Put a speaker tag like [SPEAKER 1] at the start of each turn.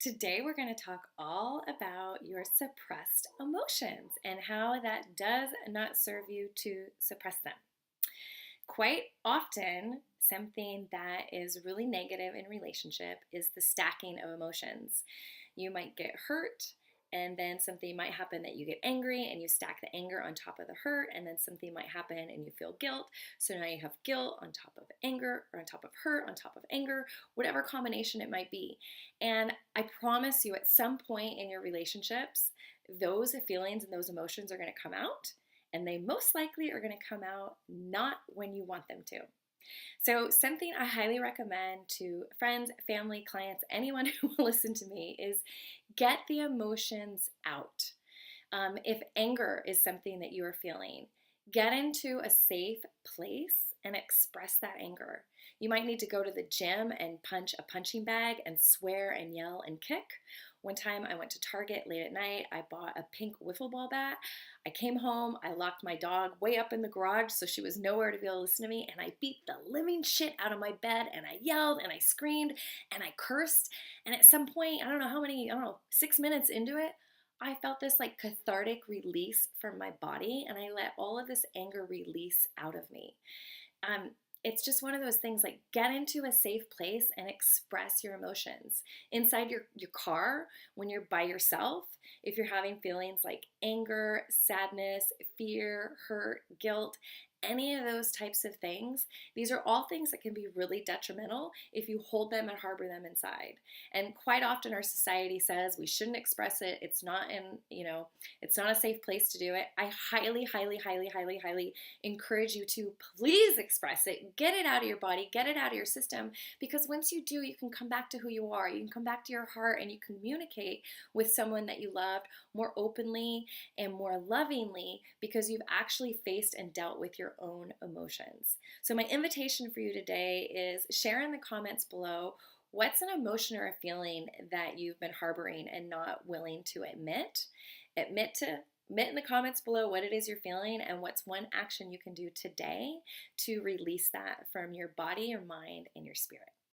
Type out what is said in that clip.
[SPEAKER 1] Today, we're going to talk all about your suppressed emotions and how that does not serve you to suppress them. Quite often, something that is really negative in relationship is the stacking of emotions. You might get hurt, and then something might happen that you get angry and you stack the anger on top of the hurt, and then something might happen and you feel guilt. So now you have guilt on top of anger, or on top of hurt, on top of anger, whatever combination it might be. And I promise you, at some point in your relationships, those feelings and those emotions are going to come out, and they most likely are going to come out not when you want them to. So, something I highly recommend to friends, family, clients, anyone who will listen to me is get the emotions out. If anger is something that you are feeling, get into a safe place and express that anger. You might need to go to the gym and punch a punching bag and swear and yell and kick. One time I went to Target late at night. I bought a pink wiffle ball bat. I came home. I locked my dog way up in the garage so she was nowhere to be able to listen to me. And I beat the living shit out of my bed. And I yelled and I screamed and I cursed. And at some point, I don't know, 6 minutes into it, I felt this like cathartic release from my body. And I let all of this anger release out of me. It's just one of those things, like, get into a safe place and express your emotions. Inside your car, when you're by yourself, if you're having feelings like anger, sadness, fear, hurt, guilt, any of those types of things, these are all things that can be really detrimental if you hold them and harbor them inside. And quite often our society says we shouldn't express it. It's not it's not a safe place to do it. I highly, highly, highly, highly, highly encourage you to please express it. Get it out of your body, get it out of your system, because once you do, you can come back to who you are. You can come back to your heart and you communicate with someone that you loved more openly and more lovingly because you've actually faced and dealt with your own emotions. So my invitation for you today is share in the comments below what's an emotion or a feeling that you've been harboring and not willing to admit. Admit in the comments below what it is you're feeling and what's one action you can do today to release that from your body, your mind, and your spirit.